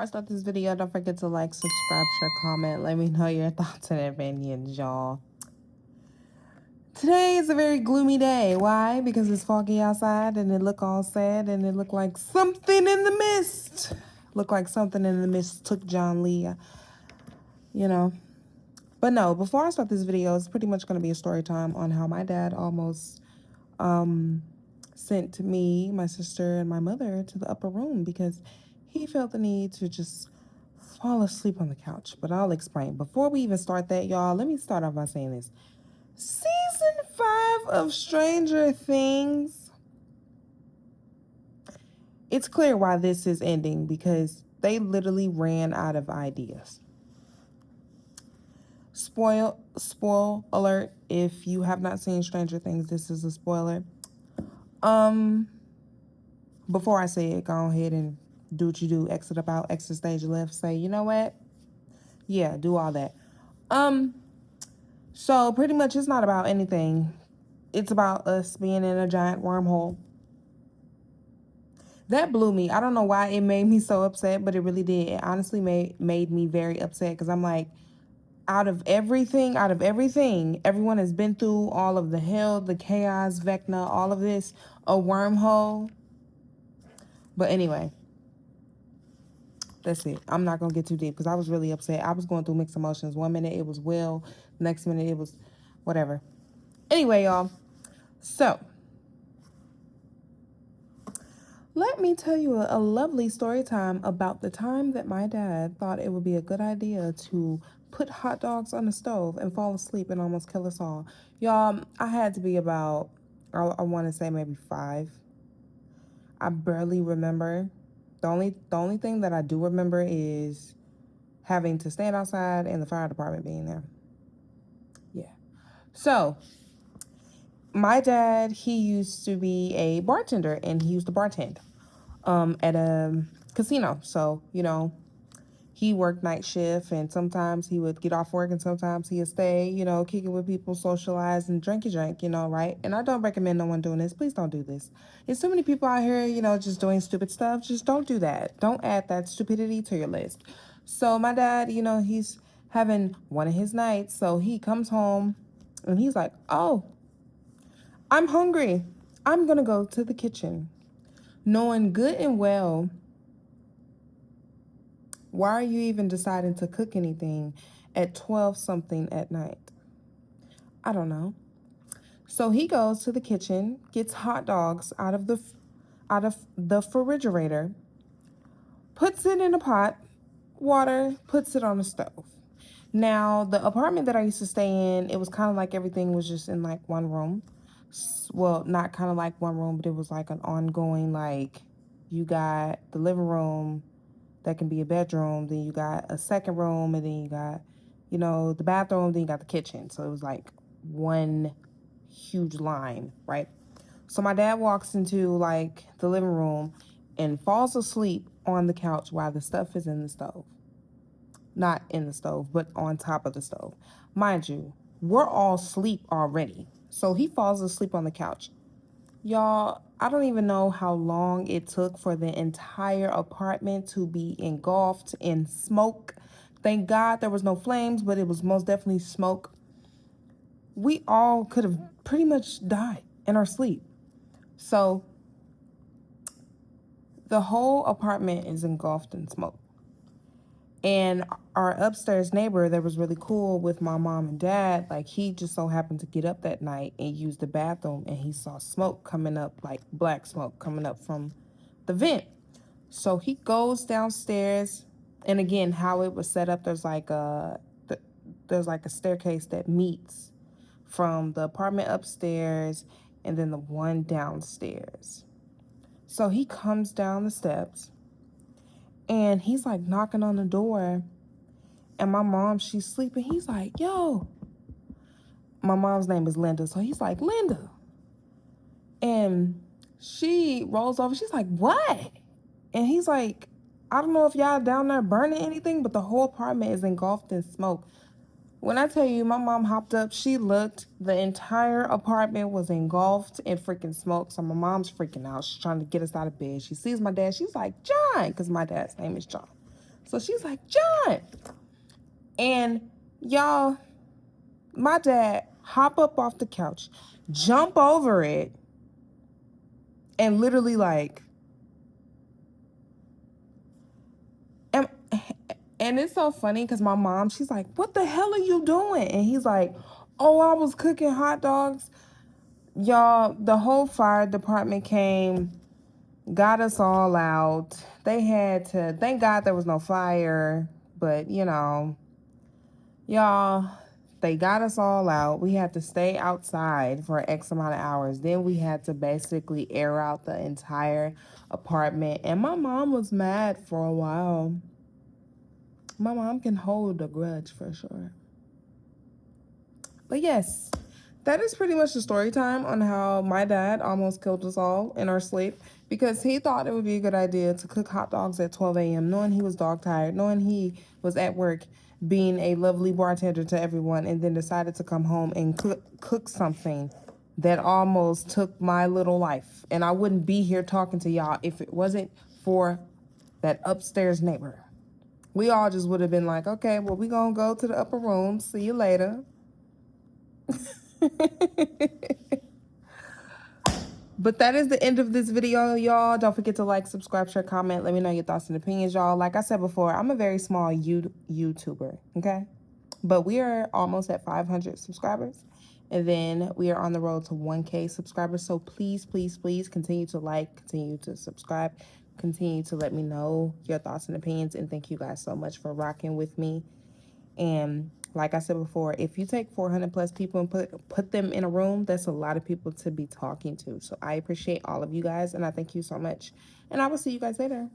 before I start this video, don't forget to like, subscribe, share, comment. Let me know your thoughts and opinions, y'all. Today is a very gloomy day. Why? Because it's foggy outside and it look all sad and it look like something in the mist. Look like something in the mist took John Lee, you know. But no, before I start this video, it's pretty much going to be a story time on how my dad almost sent me, my sister, and my mother to the upper room because he felt the need to just fall asleep on the couch. But I'll explain. Before we even start that, y'all, let me start off by saying this. Season 5 of Stranger Things, it's clear why this is ending because they literally ran out of ideas. Spoil alert, if you have not seen Stranger Things, this is a spoiler. Before I say it, go ahead and do what you do. Exit up out, exit stage left. Say, you know what? Yeah, do all that. So pretty much it's not about anything. It's about us being in a giant wormhole. That blew me. I don't know why it made me so upset, but it really did. It honestly made me very upset because I'm like, out of everything, everyone has been through all of the hell, the chaos, Vecna, all of this, a wormhole. But anyway, that's it. I'm not going to get too deep because I was really upset. I was going through mixed emotions. 1 minute it was Will, next minute it was whatever. Anyway, y'all. So, let me tell you a lovely story time about the time that my dad thought it would be a good idea to put hot dogs on the stove and fall asleep and almost kill us all. Y'all, I had to be about, I want to say maybe 5. I barely remember. The only thing that I do remember is having to stand outside and the fire department being there. Yeah. So, my dad, he used to be a bartender and he used to bartend at a casino. So, you know, he worked night shift and sometimes he would get off work and sometimes he would stay, you know, kicking with people, socialize and drink, you know, right? And I don't recommend no one doing this. Please don't do this. There's so many people out here, you know, just doing stupid stuff. Just don't do that. Don't add that stupidity to your list. So my dad, you know, he's having one of his nights. So he comes home and he's like, oh, I'm hungry. I'm going to go to the kitchen. Knowing good and well, why are you even deciding to cook anything at 12 something at night? I don't know. So he goes to the kitchen, gets hot dogs out of the refrigerator, puts it in a pot, water, puts it on the stove. Now, the apartment that I used to stay in, it was kind of like everything was just in like one room. Well, not kind of like one room, but it was like an ongoing, like, you got the living room that can be a bedroom, then you got a second room, and then you got, you know, the bathroom, then you got the kitchen. So it was like one huge line, right? So my dad walks into like the living room and falls asleep on the couch while the stuff is in the stove. Not in the stove, but on top of the stove. Mind you, we're all asleep already. So he falls asleep on the couch. Y'all, I don't even know how long it took for the entire apartment to be engulfed in smoke. Thank God there was no flames, but it was most definitely smoke. We all could have pretty much died in our sleep. So the whole apartment is engulfed in smoke. And our upstairs neighbor that was really cool with my mom and dad, like he just so happened to get up that night and use the bathroom and he saw smoke coming up, like black smoke coming up from the vent. So he goes downstairs, and again, how it was set up, there's like a staircase that meets from the apartment upstairs and then the one downstairs. So he comes down the steps and he's like knocking on the door. And my mom, she's sleeping. He's like, yo. My mom's name is Linda. So he's like, Linda. And she rolls over. She's like, what? And he's like, I don't know if y'all down there burning anything, but the whole apartment is engulfed in smoke. When I tell you, my mom hopped up, she looked, the entire apartment was engulfed in freaking smoke. So my mom's freaking out. She's trying to get us out of bed. She sees my dad. She's like, John, because my dad's name is John. So she's like, John. And y'all, my dad hop up off the couch, jump over it, and literally like, and, and it's so funny because my mom, she's like, what the hell are you doing? And he's like, oh, I was cooking hot dogs. Y'all, the whole fire department came, got us all out. They had to, thank God there was no fire, but you know, y'all, they got us all out. We had to stay outside for X amount of hours. Then we had to basically air out the entire apartment. And my mom was mad for a while. My mom can hold a grudge for sure. But yes, that is pretty much the story time on how my dad almost killed us all in our sleep because he thought it would be a good idea to cook hot dogs at 12 a.m., knowing he was dog tired, knowing he was at work being a lovely bartender to everyone, and then decided to come home and cook something that almost took my little life. And I wouldn't be here talking to y'all if it wasn't for that upstairs neighbor. We all just would have been like, okay, well, we gonna go to the upper room. See you later. But that is the end of this video, y'all. Don't forget to like, subscribe, share, comment. Let me know your thoughts and opinions, y'all. Like I said before, I'm a very small YouTuber, okay? But we are almost at 500 subscribers. And then we are on the road to 1K subscribers. So please, please, please continue to like, continue to subscribe, continue to let me know your thoughts and opinions. And thank you guys so much for rocking with me. And like I said before, if you take 400 plus people and put them in a room, that's a lot of people to be talking to. So I appreciate all of you guys, and I thank you so much. And I will see you guys later.